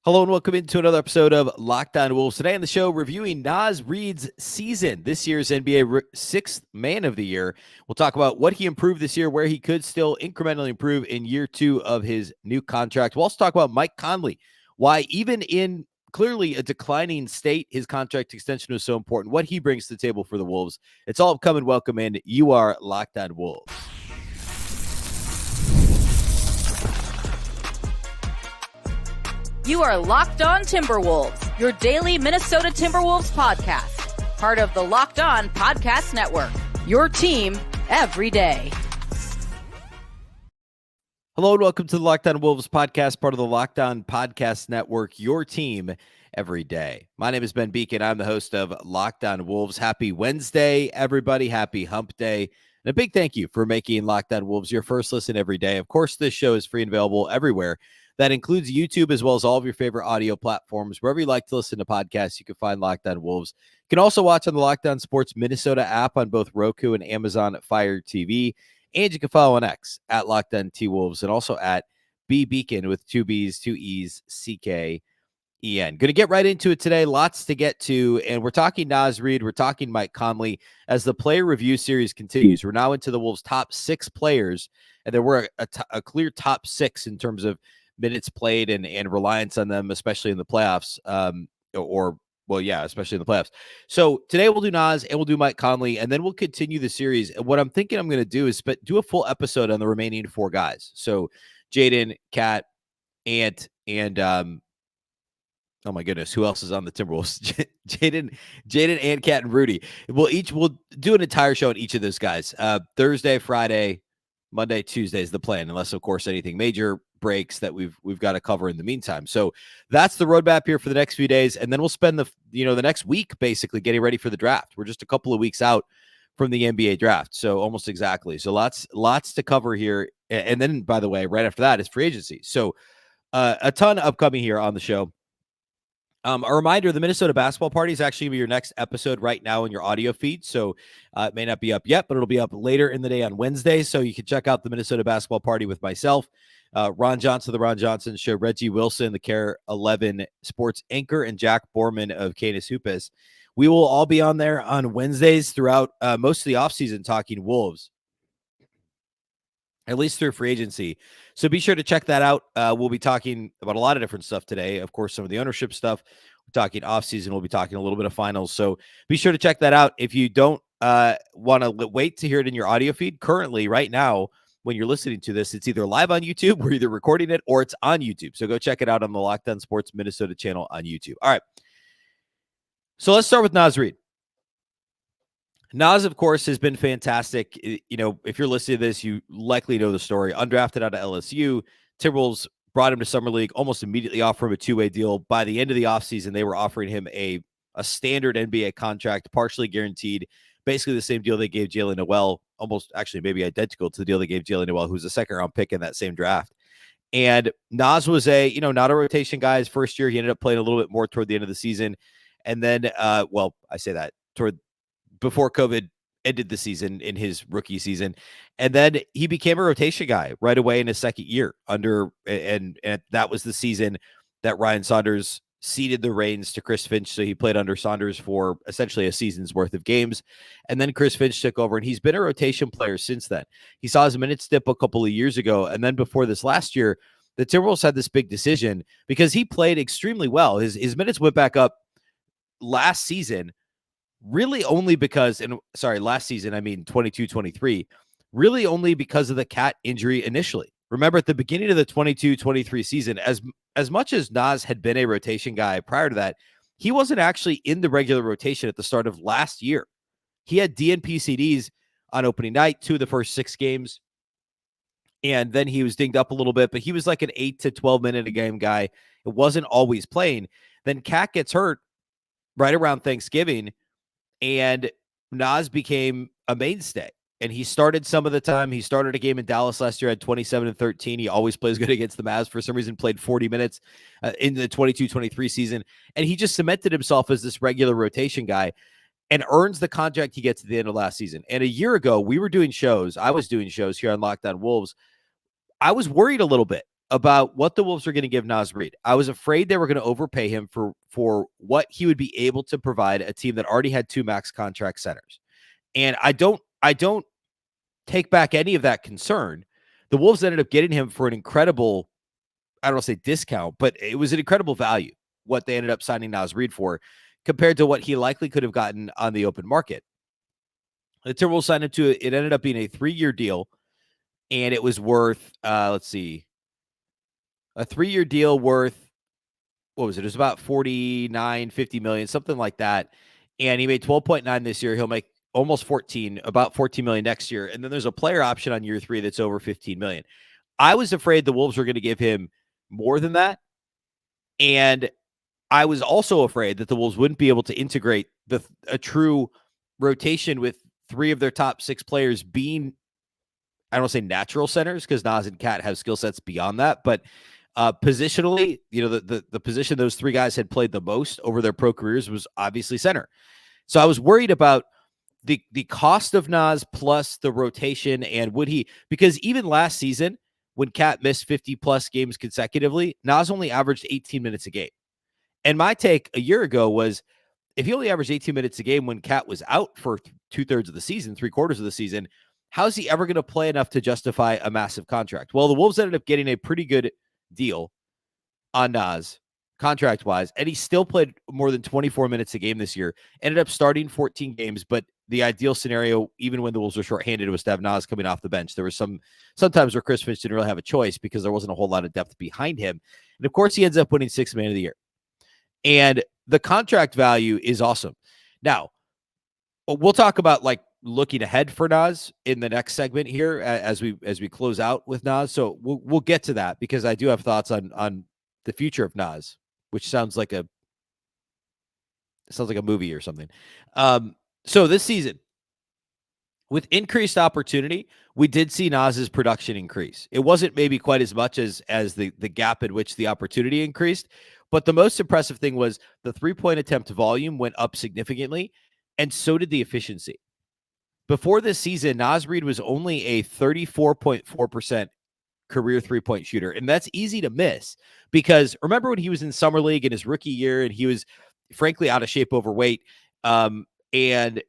Hello and welcome into another episode of Locked On Wolves. Today on the show, reviewing Naz Reid's season, this year's NBA sixth man of the year. We'll talk about what he improved this year, where he could still incrementally improve in year two of his new contract. We'll also talk about Mike Conley, why even in clearly a declining state, his contract extension was so important, what he brings to the table for the Wolves. It's all upcoming. Welcome in. You are Locked On Wolves. You are Locked On Timberwolves, your daily Minnesota Timberwolves podcast. Part of the Locked On Podcast Network, your team every day. Hello and welcome to the Locked On Wolves podcast, part of the Locked On Podcast Network, your team every day. My name is Ben Beecken. I'm the host of Locked On Wolves. Happy Wednesday, everybody. Happy Hump Day. And a big thank you for making Locked On Wolves your first listen every day. Of course, this show is free and available everywhere. That includes YouTube as well as all of your favorite audio platforms. Wherever you like to listen to podcasts, you can find Locked On Wolves. You can also watch on the Locked On Sports Minnesota app on both Roku and Amazon Fire TV. And you can follow on X at Locked On T-Wolves and also at Beecken with two B's, two E's, C-K-E-N. Going to get right into it today. Lots to get to. And we're talking Naz Reid. We're talking Mike Conley as the player review series continues. We're now into the Wolves' top six players. And there were a clear top six in terms of minutes played and reliance on them, especially in the playoffs, especially in the playoffs. So today we'll do Naz and we'll do Mike Conley, and then we'll continue the series. And what I'm thinking I'm going to do is do a full episode on the remaining four guys. So Jaden, Kat, Ant, and oh my goodness, who else is on the Timberwolves? Jaden, Ant, Kat, and Rudy. We'll do an entire show on each of those guys. Thursday, Friday, Monday, Tuesday is the plan, unless of course anything major breaks that we've got to cover in the meantime. So that's the roadmap here for the next few days, and then we'll spend the next week basically getting ready for the draft. We're just a couple of weeks out from the NBA draft, so almost exactly. So lots to cover here, and then by the way, right after that is free agency. So a ton upcoming here on the show. A reminder, the Minnesota basketball party is actually going to be your next episode right now in your audio feed. So it may not be up yet, but it'll be up later in the day on Wednesday. So you can check out the Minnesota basketball party with myself, Ron Johnson, the Ron Johnson Show, Reggie Wilson, the Care 11 sports anchor, and Jack Borman of Canis Hoopus. We will all be on there on Wednesdays throughout most of the offseason talking Wolves, at least through free agency. So be sure to check that out. We'll be talking about a lot of different stuff today. Of course, some of the ownership stuff. We're talking offseason. We'll be talking a little bit of finals. So be sure to check that out. If you don't want to wait to hear it in your audio feed, currently, right now, when you're listening to this, it's either live on YouTube, we're either recording it, or it's on YouTube. So go check it out on the Locked On Sports Minnesota channel on YouTube. All right. So let's start with Naz Reid. Naz, of course, has been fantastic. You know, if you're listening to this, you likely know the story. Undrafted out of LSU. Timberwolves brought him to Summer League, almost immediately offered him a two-way deal. By the end of the offseason, they were offering him a standard NBA contract, partially guaranteed, basically the same deal they gave Jalen Noel, almost actually maybe identical to the deal they gave Jalen Noel, who's a second-round pick in that same draft. And Naz was not a rotation guy his first year. He ended up playing a little bit more toward the end of the season. And then, I say that, before COVID ended the season in his rookie season. And then he became a rotation guy right away in his second year and that was the season that Ryan Saunders ceded the reins to Chris Finch. So he played under Saunders for essentially a season's worth of games. And then Chris Finch took over, and he's been a rotation player since then. He saw his minutes dip a couple of years ago. And then before this last year, the Timberwolves had this big decision because he played extremely well. His minutes went back up last season, really only because, last season, I mean 22-23, really only because of the cat injury initially. Remember, at the beginning of the 22-23 season, as much as Naz had been a rotation guy prior to that, he wasn't actually in the regular rotation at the start of last year. He had DNP CDs on opening night, 2 of the first 6 games, and then he was dinged up a little bit, but he was like an 8 to 12 minute a game guy. It wasn't always playing. Then Cat gets hurt right around Thanksgiving, and Naz became a mainstay. And he started some of the time. He started a game in Dallas last year at 27 and 13. He always plays good against the Mavs. For some reason, played 40 minutes in the 22-23 season. And he just cemented himself as this regular rotation guy and earns the contract he gets at the end of last season. And a year ago, we were doing shows. I was doing shows here on Locked On Wolves. I was worried a little bit about what the Wolves are going to give Naz Reid. I was afraid they were going to overpay him for what he would be able to provide a team that already had 2 max contract centers. And I don't take back any of that concern. The Wolves ended up getting him for an incredible, I don't want to say discount, but it was an incredible value, what they ended up signing Naz Reid for compared to what he likely could have gotten on the open market. The Timberwolves signed him to it. It ended up being a 3-year deal, and it was worth, a 3-year deal worth, what was it? It was about 49, 50 million, something like that. And he made 12.9 this year. He'll make almost 14, about 14 million next year. And then there's a player option on year 3 that's over 15 million. I was afraid the Wolves were going to give him more than that. And I was also afraid that the Wolves wouldn't be able to integrate a true rotation with 3 of their top 6 players being, I don't want to say natural centers, because Naz and Kat have skill sets beyond that, but positionally, the position those 3 guys had played the most over their pro careers was obviously center. So I was worried about the cost of Naz plus the rotation, and because even last season when Kat missed 50 plus games consecutively, Naz only averaged 18 minutes a game. And my take a year ago was, if he only averaged 18 minutes a game when Kat was out for 2/3 of the season, 3/4 of the season, how's he ever going to play enough to justify a massive contract? Well, the Wolves ended up getting a pretty good deal on Naz contract-wise, and he still played more than 24 minutes a game this year. Ended up starting 14 games, but the ideal scenario, even when the Wolves were shorthanded, was to have Naz coming off the bench. There was sometimes where Chris Finch didn't really have a choice because there wasn't a whole lot of depth behind him. And of course, he ends up winning 6th Man of the Year. And the contract value is awesome. Now, we'll talk about looking ahead for Naz in the next segment here as we close out with Naz. So we'll get to that, because I do have thoughts on the future of Naz, which sounds like a movie or something. So this season, with increased opportunity, we did see Naz's production increase. It wasn't maybe quite as much as the gap in which the opportunity increased, but the most impressive thing was the 3-point attempt volume went up significantly, and so did the efficiency. Before this season, Naz Reid was only a 34.4% career 3-point shooter. And that's easy to miss, because remember when he was in summer league in his rookie year, and he was frankly out of shape, overweight, and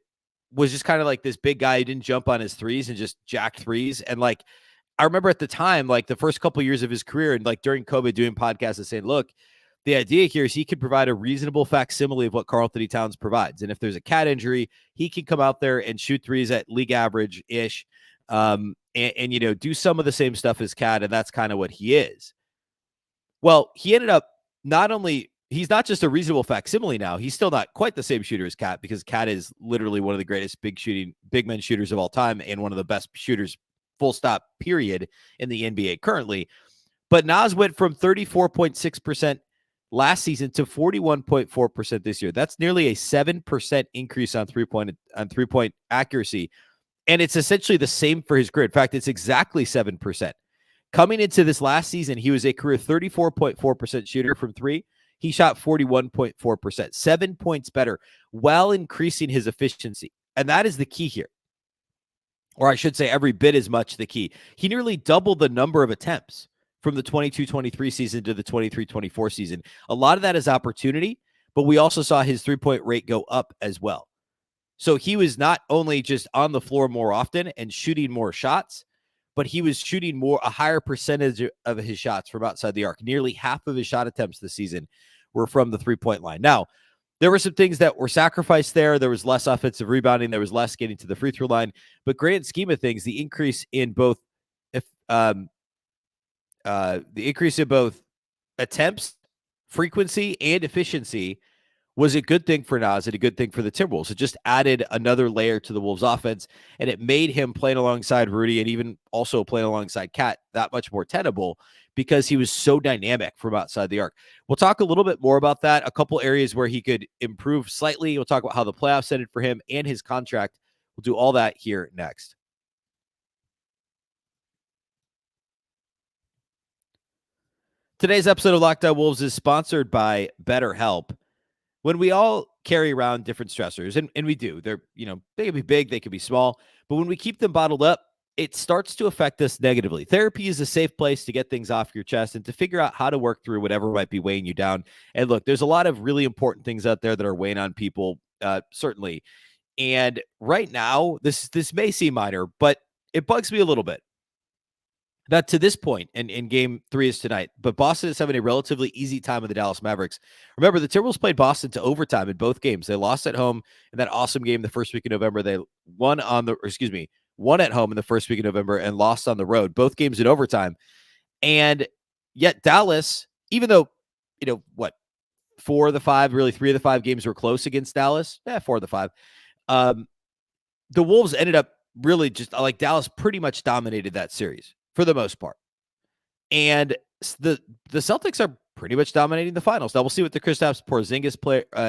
was just kind of like this big guy who didn't jump on his threes and just jack threes. And I remember at the time, the first couple years of his career, and during COVID, doing podcasts and saying, look, the idea here is he could provide a reasonable facsimile of what Karl-Anthony Towns provides. And if there's a Cat injury, he can come out there and shoot threes at league average-ish, and do some of the same stuff as Cat, and that's kind of what he is. Well, he ended up he's not just a reasonable facsimile now, he's still not quite the same shooter as Cat, because Cat is literally one of the greatest big men shooters of all time, and one of the best shooters, full stop, period, in the NBA currently. But Naz went from 34.6% last season to 41.4% this year. That's nearly a 7% increase on three-point accuracy. And it's essentially the same for his career. In fact, it's exactly 7%. Coming into this last season, he was a career 34.4% shooter from 3. He shot 41.4%, 7 points better, while increasing his efficiency. And that is the key here. Or I should say every bit as much the key. He nearly doubled the number of attempts from the 22-23 season to the 23-24 season. A lot of that is opportunity, but we also saw his 3-point rate go up as well. So he was not only just on the floor more often and shooting more shots, but he was shooting a higher percentage of his shots from outside the arc. Nearly half of his shot attempts this season were from the 3-point line. Now, there were some things that were sacrificed there. There was less offensive rebounding. There was less getting to the free throw line. But grand scheme of things, the increase in both attempts, frequency, and efficiency was a good thing for Naz and a good thing for the Timberwolves. It just added another layer to the Wolves offense, and it made him playing alongside Rudy and even also playing alongside Cat that much more tenable, because he was so dynamic from outside the arc. We'll talk a little bit more about that, a couple areas where he could improve slightly. We'll talk about how the playoffs ended for him and his contract. We'll do all that here next. Today's episode of Locked On Wolves is sponsored by BetterHelp. When we all carry around different stressors, and we do, they can be big, they can be small, but when we keep them bottled up, it starts to affect us negatively. Therapy is a safe place to get things off your chest and to figure out how to work through whatever might be weighing you down. And look, there's a lot of really important things out there that are weighing on people, certainly. And right now, this may seem minor, but it bugs me a little bit that to this point, in game 3 is tonight, but Boston is having a relatively easy time with the Dallas Mavericks. Remember, the Timberwolves played Boston to overtime in both games. They lost at home in that awesome game the first week of November. They won at home in the first week of November and lost on the road, both games in overtime. And yet Dallas, even though, 4 of the 5, really 3 of the 5 games were close against Dallas, 4 of the 5, the Wolves ended up really just like Dallas pretty much dominated that series for the most part. And the Celtics are pretty much dominating the finals. Now we'll see what the Kristaps Porzingis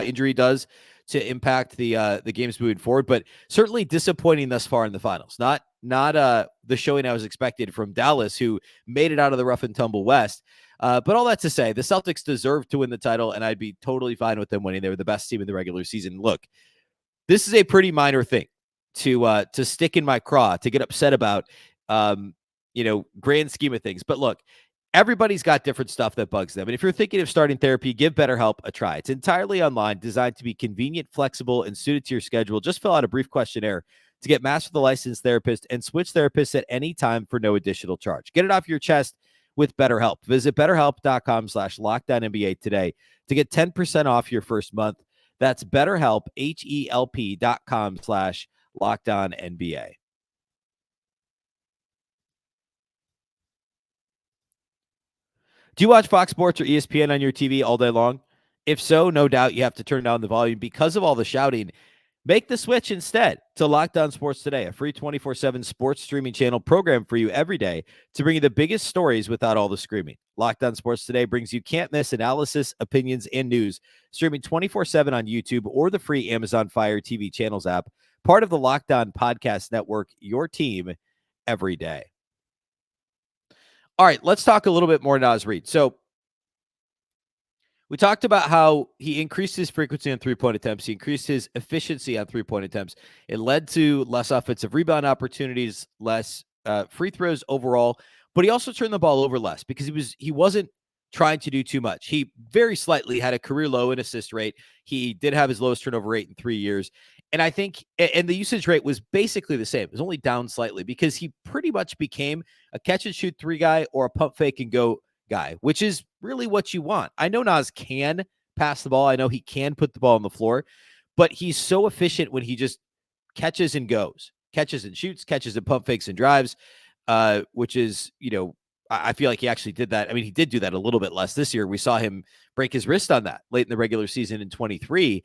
injury does to impact the games moving forward, but certainly disappointing thus far in the finals. Not the showing I was expected from Dallas, who made it out of the rough and tumble West. But all that to say, the Celtics deserve to win the title, and I'd be totally fine with them winning. They were the best team in the regular season. Look, this is a pretty minor thing to stick in my craw, to get upset about, grand scheme of things. But look, everybody's got different stuff that bugs them. And if you're thinking of starting therapy, give BetterHelp a try. It's entirely online, designed to be convenient, flexible, and suited to your schedule. Just fill out a brief questionnaire to get matched with a licensed therapist and switch therapists at any time for no additional charge. Get it off your chest with BetterHelp. Visit BetterHelp.com/LockedOnNBA today to get 10% off your first month. That's BetterHelp, HELP.com/LockedOnNBA. Do you watch Fox Sports or ESPN on your TV all day long? If so, no doubt you have to turn down the volume because of all the shouting. Make the switch instead to Locked On Sports Today, a free 24/7 sports streaming channel program for you every day to bring you the biggest stories without all the screaming. Locked On Sports Today brings you can't-miss analysis, opinions, and news, streaming 24/7 on YouTube or the free Amazon Fire TV channels app, part of the Locked On Podcast Network, your team every day. All right, let's talk a little bit more Naz Reid. So we talked about how he increased his frequency on three-point attempts. He increased his efficiency on three-point attempts. It led to less offensive rebound opportunities, less free throws overall, but he also turned the ball over less because he wasn't trying to do too much. He very slightly had a career low in assist rate. He did have his lowest turnover rate in 3 years. And I think, and the usage rate was basically the same. It was only down slightly because he pretty much became a catch and shoot three guy or a pump fake and go guy, which is really what you want. I know Naz can pass the ball. I know he can put the ball on the floor, but he's so efficient when he just catches and goes, catches and shoots, catches and pump fakes and drives, which is, I feel like he actually did that. I mean, he did do that a little bit less this year. We saw him break his wrist on that late in the regular season in 23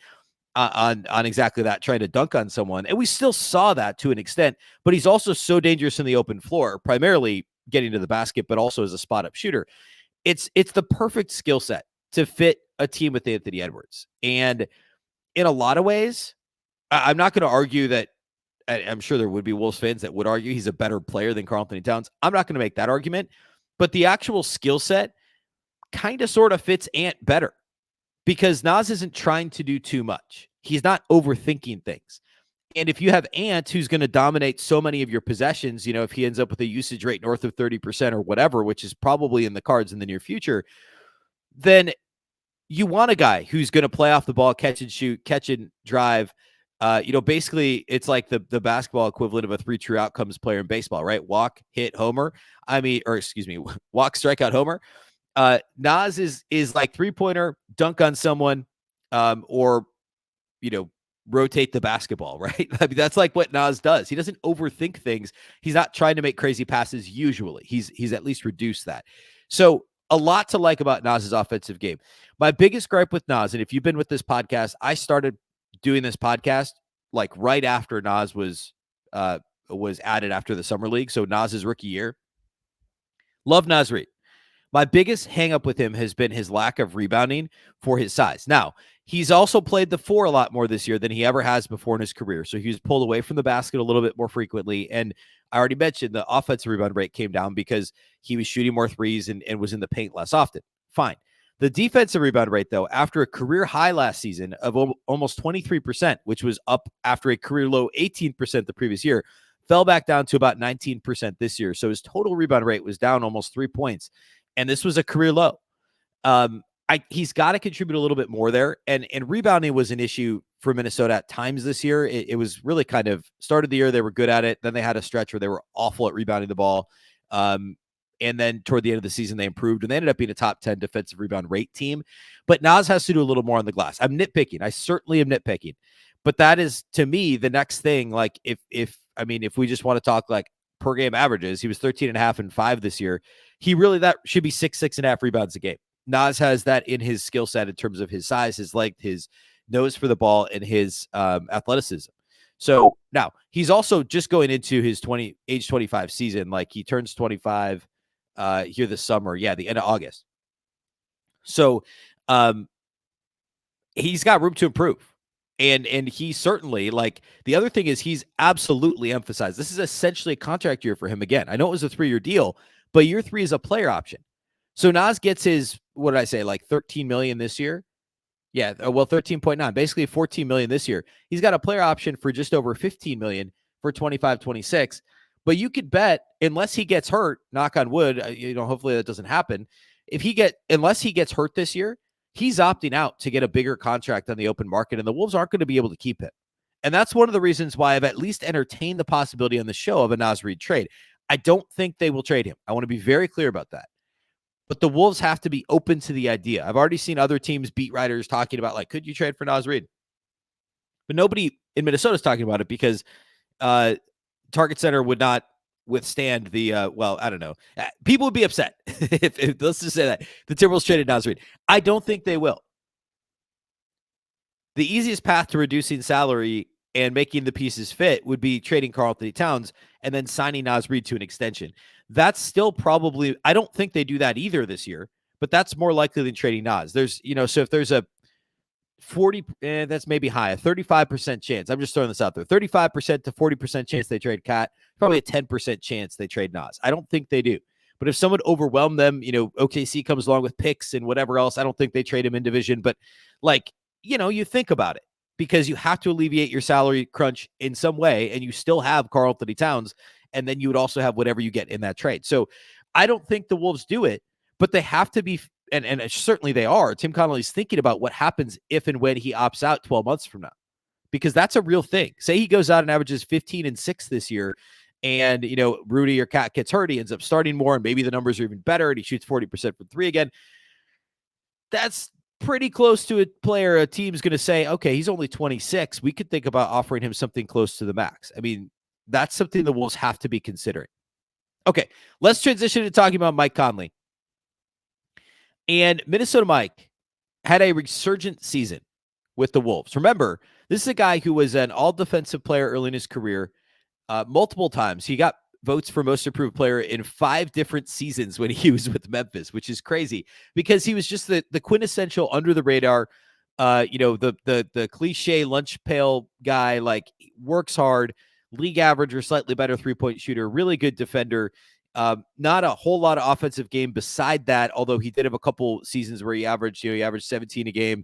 on exactly that, trying to dunk on someone. And we still saw that to an extent, but he's also so dangerous in the open floor, primarily getting to the basket, but also as a spot up shooter. It's the perfect skill set to fit a team with Anthony Edwards. And in a lot of ways, I'm not going to argue that. I'm sure there would be Wolves fans that would argue he's a better player than Karl-Anthony Towns. I'm not going to make that argument, but the actual skill set kind of sort of fits Ant better because Naz isn't trying to do too much. He's not overthinking things. And if you have Ant, who's going to dominate so many of your possessions, if he ends up with a usage rate north of 30% or whatever, which is probably in the cards in the near future, then you want a guy who's going to play off the ball, catch and shoot, catch and drive. Basically it's like the basketball equivalent of a 3 true outcomes player in baseball, right? Walk, hit, homer. Walk, strikeout, homer. Naz is like 3-pointer, dunk on someone, or rotate the basketball, right? I mean, that's like what Naz does. He doesn't overthink things. He's not trying to make crazy passes usually. He's at least reduced that. So a lot to like about Naz's offensive game. My biggest gripe with Naz, and if you've been with this podcast, I started doing this podcast like right after Naz was added after the summer league. So Naz's rookie year. Love Naz Reid. My biggest hang up with him has been his lack of rebounding for his size. Now, he's also played the 4 a lot more this year than he ever has before in his career. So he was pulled away from the basket a little bit more frequently. And I already mentioned the offensive rebound rate came down because he was shooting more threes and was in the paint less often. Fine. The defensive rebound rate, though, after a career high last season of almost 23%, which was up after a career low 18% the previous year, fell back down to about 19% this year. So his total rebound rate was down almost 3 points. And this was a career low. He's got to contribute a little bit more there. And rebounding was an issue for Minnesota at times this year. It was really kind of started the year, they were good at it. Then they had a stretch where they were awful at rebounding the ball. And then toward the end of the season, they improved, and they ended up being a top 10 defensive rebound rate team. But Naz has to do a little more on the glass. I'm nitpicking. I certainly am nitpicking. But that is, to me, the next thing. Like, if we just want to talk like per game averages, he was 13.5 and 5 this year. That should be 6.5 rebounds a game. Naz has that in his skill set in terms of his size, his length, his nose for the ball, and his athleticism. So now he's also just going into his age 25 season. Like, he turns 25 here this summer. Yeah, the end of August. So he's got room to improve. And he certainly, like, the other thing is he's absolutely emphasized this is essentially a contract year for him again. I know it was a 3-year deal, but year 3 is a player option. So Naz gets his, what did I say, like $13 million this year? Yeah, well, 13.9, basically $14 million this year. He's got a player option for just over $15 million for 25-26. But you could bet, unless he gets hurt, knock on wood, hopefully that doesn't happen. Unless he gets hurt this year, he's opting out to get a bigger contract on the open market, and the Wolves aren't going to be able to keep him. And that's one of the reasons why I've at least entertained the possibility on the show of a Naz Reid trade. I don't think they will trade him. I want to be very clear about that. But the Wolves have to be open to the idea. I've already seen other teams, beat writers, talking about, like, could you trade for Naz Reid? But nobody in Minnesota is talking about it because Target Center would not withstand the, I don't know. People would be upset if let's just say that the Timberwolves traded Naz Reid. I don't think they will. The easiest path to reducing salary and making the pieces fit would be trading Karl-Anthony Towns and then signing Naz Reid to an extension. That's still probably, I don't think they do that either this year, but that's more likely than trading Naz. There's, so if there's a 40, that's maybe high, a 35% chance. I'm just throwing this out there. 35% to 40% chance they trade Cat, probably a 10% chance they trade Naz. I don't think they do. But if someone overwhelmed them, OKC comes along with picks and whatever else, I don't think they trade him in division. But, like, you think about it, because you have to alleviate your salary crunch in some way, and you still have Karl-Anthony Towns, and then you would also have whatever you get in that trade. So I don't think the Wolves do it, but they have to be, and certainly they are. Tim Connolly's thinking about what happens if and when he opts out 12 months from now, because that's a real thing. Say he goes out and averages 15 and 6 this year, and, Rudy or Cat gets hurt, he ends up starting more, and maybe the numbers are even better, and he shoots 40% from 3 again. That's pretty close to a player a team's going to say, okay, he's only 26. We could think about offering him something close to the max. I mean, that's something the Wolves have to be considering. Okay, let's transition to talking about Mike Conley. And Minnesota Mike had a resurgent season with the Wolves. Remember, this is a guy who was an all-defensive player early in his career, multiple times. He got votes for most improved player in 5 different seasons when he was with Memphis, which is crazy because he was just the quintessential under the radar, the cliche lunch pail guy, like, works hard, league average or slightly better 3-point shooter, really good defender. Not a whole lot of offensive game beside that, although he did have a couple seasons where he averaged 17 a game.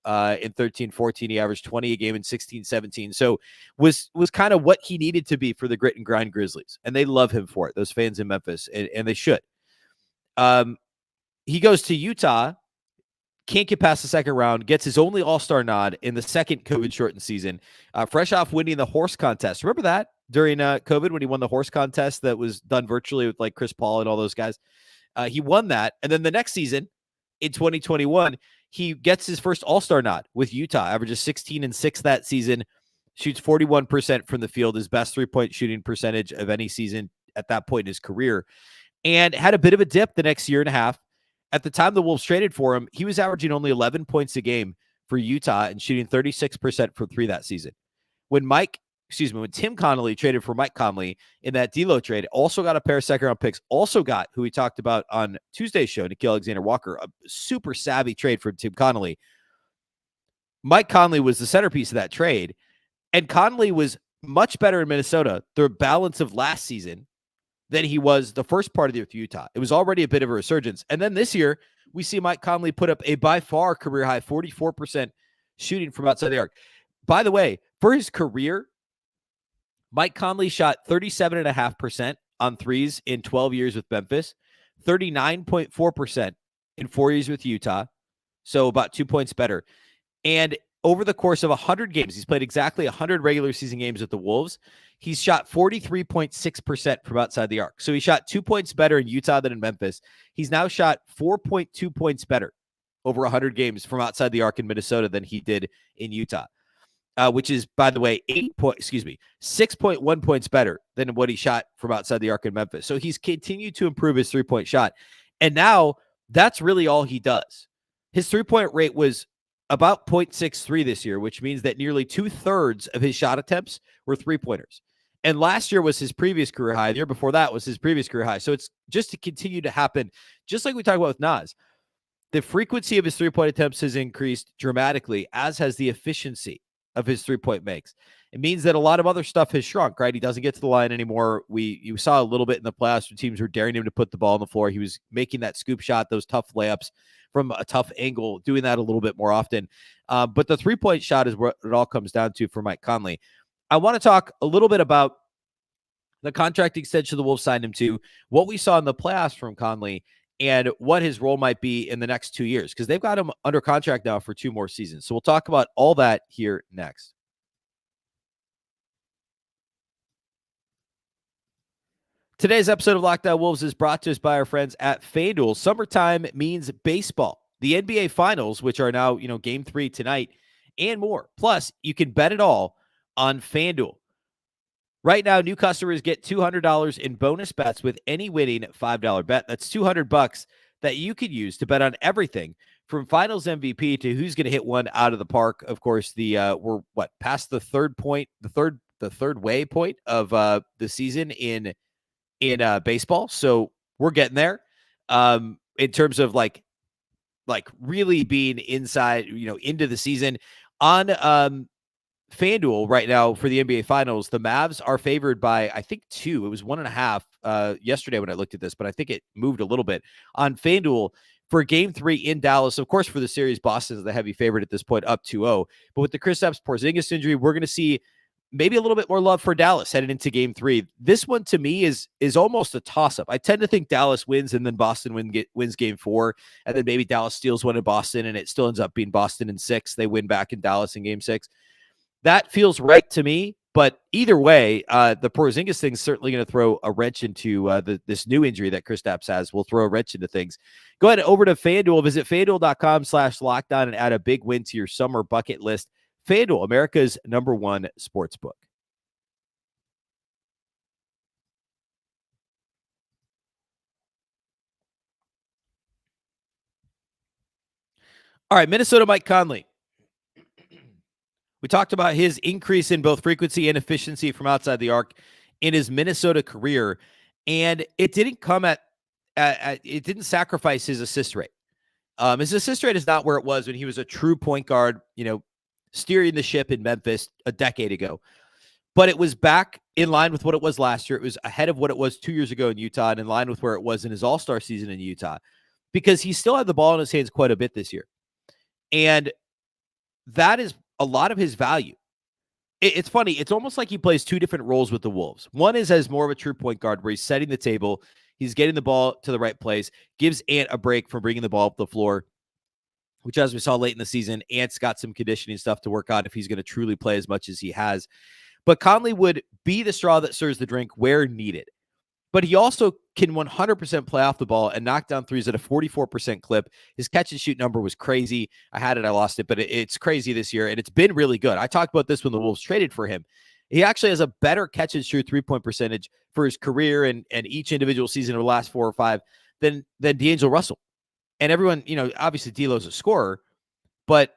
In 13-14, he averaged 20 a game in 16-17. So was kind of what he needed to be for the grit and grind Grizzlies. And they love him for it, those fans in Memphis, and they should. He goes to Utah, can't get past the second round, gets his only All-Star nod in the second COVID-shortened season, fresh off winning the horse contest. Remember that during COVID when he won the horse contest that was done virtually with, like, Chris Paul and all those guys? He won that. And then the next season, in 2021, he gets his first All-Star nod with Utah, averages 16 and 6 that season, shoots 41% from the field, his best 3-point shooting percentage of any season at that point in his career, and had a bit of a dip the next year and a half. At the time the Wolves traded for him, he was averaging only 11 points a game for Utah and shooting 36% from 3 that season. When Tim Connolly traded for Mike Conley in that D'Lo trade, also got a pair of second-round picks, also got, who we talked about on Tuesday's show, Nickeil Alexander-Walker, a super savvy trade from Tim Connolly. Mike Conley was the centerpiece of that trade, and Conley was much better in Minnesota, the balance of last season, than he was the first part of the year with Utah. It was already a bit of a resurgence. And then this year, we see Mike Conley put up a by far career-high 44% shooting from outside the arc. By the way, for his career, Mike Conley shot 37.5% on threes in 12 years with Memphis, 39.4% in 4 years with Utah. So about 2 points better. And over the course of 100 games, he's played exactly 100 regular season games with the Wolves. He's shot 43.6% from outside the arc. So he shot 2 points better in Utah than in Memphis. He's now shot 4.2 points better over 100 games from outside the arc in Minnesota than he did in Utah, which is, by the way, 6.1 points better than what he shot from outside the arc in Memphis. So he's continued to improve his three-point shot. And now that's really all he does. His three-point rate was about 0.63 this year, which means that nearly 2/3 of his shot attempts were three-pointers. And last year was his previous career high. The year before that was his previous career high. So it's just to continue to happen, just like we talked about with Naz. The frequency of his three-point attempts has increased dramatically, as has the efficiency of his three-point makes. It means that a lot of other stuff has shrunk, right? He doesn't get to the line anymore. You saw a little bit in the playoffs when teams were daring him to put the ball on the floor. He was making that scoop shot, those tough layups from a tough angle, doing that a little bit more often. But the three-point shot is what it all comes down to for Mike Conley. I want to talk a little bit about the contract extension the Wolves signed him to, what we saw in the playoffs from Conley, and what his role might be in the next 2 years, because they've got him under contract now for 2 more seasons. So we'll talk about all that here next. Today's episode of Locked On Wolves is brought to us by our friends at FanDuel. Summertime means baseball. The NBA Finals, which are now, Game 3 tonight, and more. Plus, you can bet it all on FanDuel. Right now, new customers get $200 in bonus bets with any winning $5 bet. That's $200 that you could use to bet on everything from Finals MVP to who's going to hit one out of the park. Of course, we're past the third way point of the season in baseball. So we're getting there in terms of like really being inside, into the season. On FanDuel right now for the NBA Finals, the Mavs are favored by, I think, 2. It was 1.5 yesterday when I looked at this, but I think it moved a little bit. On FanDuel for Game 3 in Dallas, of course, for the series, Boston is the heavy favorite at this point, up 2-0. But with the Kristaps Porzingis injury, we're going to see maybe a little bit more love for Dallas headed into Game 3. This one, to me, is almost a toss-up. I tend to think Dallas wins, and then Boston wins Game 4, and then maybe Dallas steals one in Boston, and it still ends up being Boston in 6. They win back in Dallas in Game 6. That feels right to me, but either way, the Porzingis thing is certainly going to throw a wrench into this new injury that Kristaps has. Will throw a wrench into things. Go ahead over to FanDuel. Visit FanDuel.com/lockdown and add a big win to your summer bucket list. FanDuel, America's #1 sportsbook. All right, Minnesota Mike Conley. We talked about his increase in both frequency and efficiency from outside the arc in his Minnesota career, and it didn't come it didn't sacrifice his assist rate. His assist rate is not where it was when he was a true point guard, steering the ship in Memphis a decade ago. But it was back in line with what it was last year. It was ahead of what it was 2 years ago in Utah and in line with where it was in his All-Star season in Utah, because he still had the ball in his hands quite a bit this year. And that is a lot of his value. It's funny. It's almost like he plays 2 different roles with the Wolves. One is as more of a true point guard where he's setting the table. He's getting the ball to the right place, gives Ant a break from bringing the ball up the floor, which, as we saw late in the season, Ant's got some conditioning stuff to work on if he's going to truly play as much as he has. But Conley would be the straw that stirs the drink where needed. But he also can 100% play off the ball and knock down threes at a 44% clip. His catch and shoot number was crazy. I had it, I lost it, but it's crazy this year, and it's been really good. I talked about this when the Wolves traded for him. He actually has a better catch and shoot three-point percentage for his career and each individual season of the last 4 or 5 than D'Angelo Russell. And everyone, obviously D'Lo's a scorer, but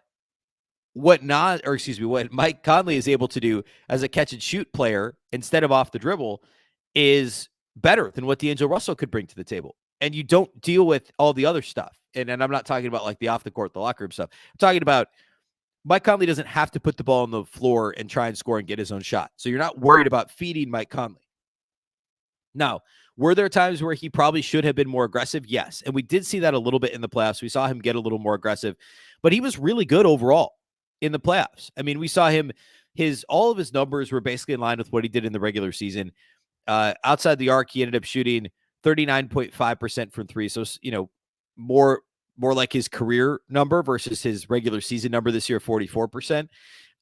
what Mike Conley is able to do as a catch and shoot player instead of off the dribble is better than what D'Angelo Russell could bring to the table. And you don't deal with all the other stuff. And I'm not talking about like the off the court, the locker room stuff. I'm talking about Mike Conley doesn't have to put the ball on the floor and try and score and get his own shot. So you're not worried about feeding Mike Conley. Now, were there times where he probably should have been more aggressive? Yes. And we did see that a little bit in the playoffs. We saw him get a little more aggressive, but he was really good overall in the playoffs. I mean, we saw him all of his numbers were basically in line with what he did in the regular season. Outside the arc, he ended up shooting 39.5% from three. So, more like his career number versus his regular season number this year, 44%.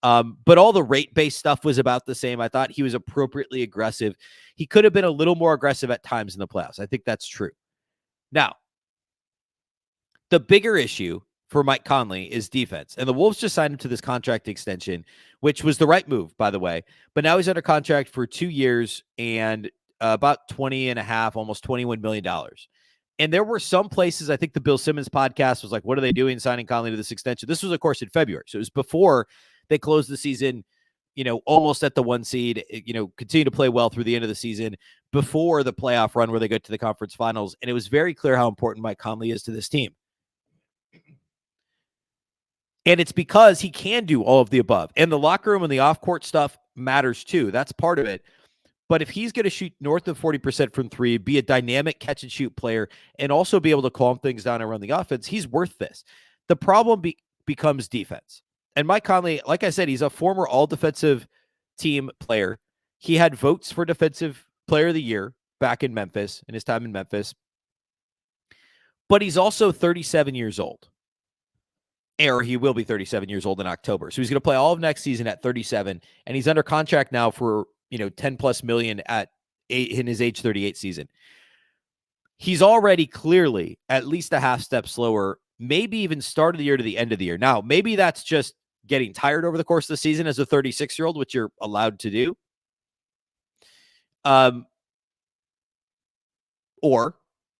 But all the rate-based stuff was about the same. I thought he was appropriately aggressive. He could have been a little more aggressive at times in the playoffs. I think that's true. Now, the bigger issue for Mike Conley is defense. And the Wolves just signed him to this contract extension, which was the right move, by the way. But now he's under contract for 2 years and about 20 and a half, almost $21 million. And there were some places, I think the Bill Simmons podcast was like, what are they doing signing Conley to this extension? This was, of course, in February. So it was before they closed the season, almost at the 1 seed, continue to play well through the end of the season before the playoff run where they get to the conference finals. And it was very clear how important Mike Conley is to this team. And it's because he can do all of the above. And the locker room and the off-court stuff matters too. That's part of it. But if he's going to shoot north of 40% from three, be a dynamic catch-and-shoot player, and also be able to calm things down and run the offense, he's worth this. The problem becomes defense. And Mike Conley, like I said, he's a former all-defensive team player. He had votes for Defensive Player of the Year back in Memphis, in his time in Memphis. But he's also 37 years old. Or he will be 37 years old in October. So he's going to play all of next season at 37, and he's under contract now for, 10 plus million in his age 38 season. He's already clearly at least a half step slower, maybe even start of the year to the end of the year. Now, maybe that's just getting tired over the course of the season as a 36-year-old, which you're allowed to do. Or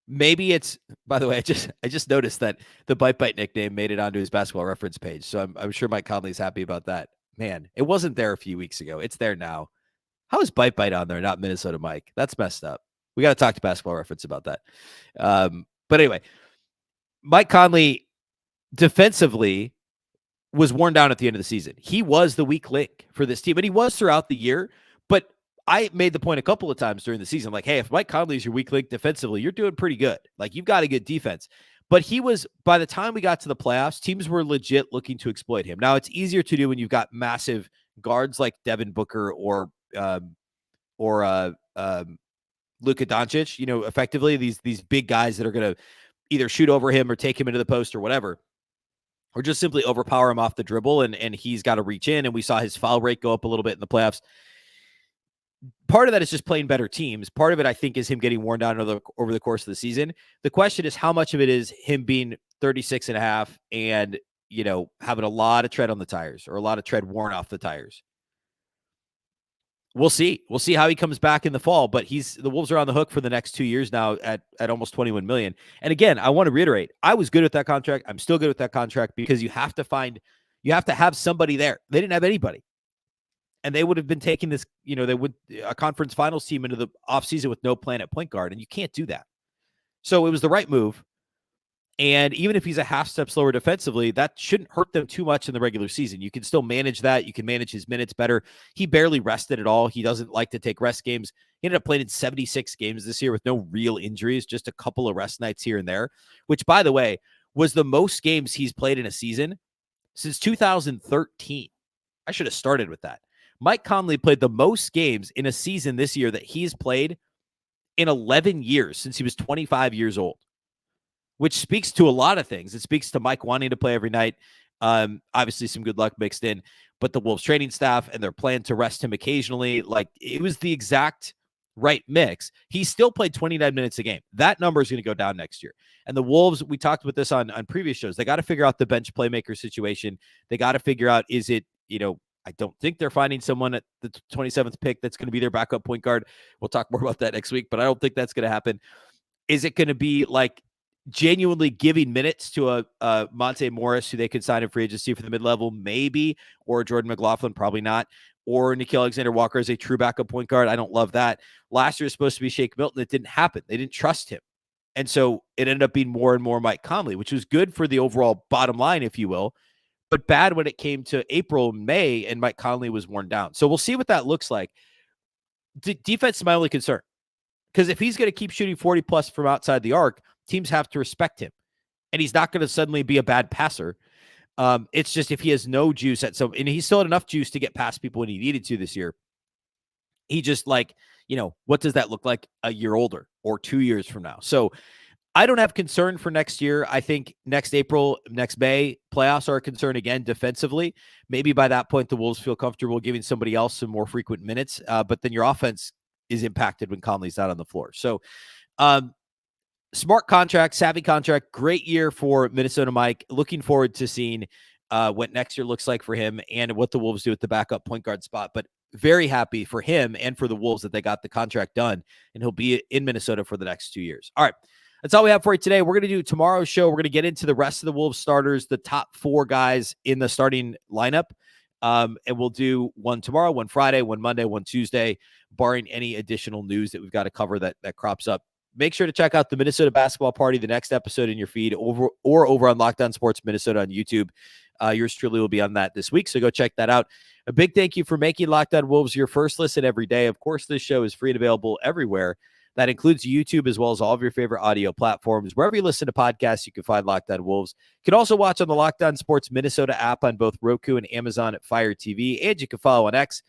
maybe it's, by the way, I just noticed that the Bite nickname made it onto his Basketball Reference page. So I'm sure Mike Conley's happy about that. Man, it wasn't there a few weeks ago. It's there now. How is Bite on there, not Minnesota Mike? That's messed up. We got to talk to Basketball Reference about that. But anyway, Mike Conley defensively was worn down at the end of the season. He was the weak link for this team, and he was throughout the year. But I made the point a couple of times during the season, like, hey, if Mike Conley is your weak link defensively, you're doing pretty good. Like, you've got a good defense. But he was, by the time we got to the playoffs, teams were legit looking to exploit him. Now, it's easier to do when you've got massive guards like Devin Booker or Luka Doncic, effectively these big guys that are going to either shoot over him or take him into the post or whatever, or just simply overpower him off the dribble. And he's got to reach in. And we saw his foul rate go up a little bit in the playoffs. Part of that is just playing better teams. Part of it, I think, is him getting worn down over the course of the season. The question is how much of it is him being 36 and a half and, having a lot of tread on the tires or a lot of tread worn off the tires. We'll see. We'll see how he comes back in the fall, but the Wolves are on the hook for the next 2 years now at almost $21 million. And again, I want to reiterate, I was good with that contract. I'm still good with that contract because you have to have somebody there. They didn't have anybody. And they would have been taking this, a conference finals team into the offseason with no plan at point guard, and you can't do that. So it was the right move. And even if he's a half step slower defensively, that shouldn't hurt them too much in the regular season. You can still manage that. You can manage his minutes better. He barely rested at all. He doesn't like to take rest games. He ended up playing in 76 games this year with no real injuries, just a couple of rest nights here and there, which, by the way, was the most games he's played in a season since 2013. I should have started with that. Mike Conley played the most games in a season this year that he's played in 11 years since he was 25 years old, which speaks to a lot of things. It speaks to Mike wanting to play every night. Obviously some good luck mixed in, but the Wolves training staff and their plan to rest him occasionally, like it was the exact right mix. He still played 29 minutes a game. That number is going to go down next year. And the Wolves, we talked about this on previous shows. They got to figure out the bench playmaker situation. They got to figure out, is it, I don't think they're finding someone at the 27th pick that's going to be their backup point guard. We'll talk more about that next week, but I don't think that's going to happen. Is it going to be like genuinely giving minutes to a Monte Morris, who they could sign in free agency for the mid-level, maybe, or Jordan McLaughlin, probably not, or Nickeil Alexander-Walker as a true backup point guard? I don't love that. Last year was supposed to be Shake Milton. It didn't happen. They didn't trust him. And so it ended up being more and more Mike Conley, which was good for the overall bottom line, if you will, but bad when it came to April, May, and Mike Conley was worn down. So we'll see what that looks like. Defense is my only concern, because if he's going to keep shooting 40+ from outside the arc, teams have to respect him. And he's not going to suddenly be a bad passer. It's just if he has no juice and he still had enough juice to get past people when he needed to this year. He just what does that look like a year older or 2 years from now? So I don't have concern for next year. I think next April, next May, playoffs are a concern again defensively. Maybe by that point, the Wolves feel comfortable giving somebody else some more frequent minutes, but then your offense is impacted when Conley's not on the floor. So smart contract, savvy contract, great year for Minnesota Mike. Looking forward to seeing what next year looks like for him and what the Wolves do at the backup point guard spot. But very happy for him and for the Wolves that they got the contract done, and he'll be in Minnesota for the next 2 years. All right. That's all we have for you today. We're going to do tomorrow's show. We're going to get into the rest of the Wolves starters, the top 4 guys in the starting lineup. And we'll do one tomorrow, one Friday, one Monday, one Tuesday, barring any additional news that we've got to cover that crops up. Make sure to check out the Minnesota Basketball Party, the next episode in your feed over on Locked On Sports Minnesota on YouTube. Yours truly will be on that this week, so go check that out. A big thank you for making Locked On Wolves your first listen every day. Of course, this show is free and available everywhere. That includes YouTube as well as all of your favorite audio platforms. Wherever you listen to podcasts, you can find Locked On Wolves. You can also watch on the Locked On Sports Minnesota app on both Roku and Amazon at Fire TV. And you can follow on X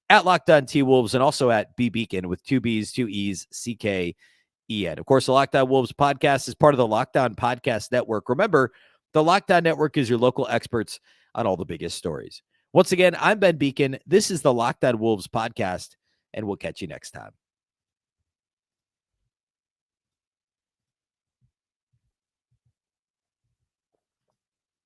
at Locked On T-Wolves and also at Beecken with 2 B's, 2 E's, C-K-E-N. Of course, the Locked On Wolves podcast is part of the Locked On Podcast Network. Remember, the Locked On Network is your local experts on all the biggest stories. Once again, I'm Ben Beecken. This is the Locked On Wolves podcast, and we'll catch you next time.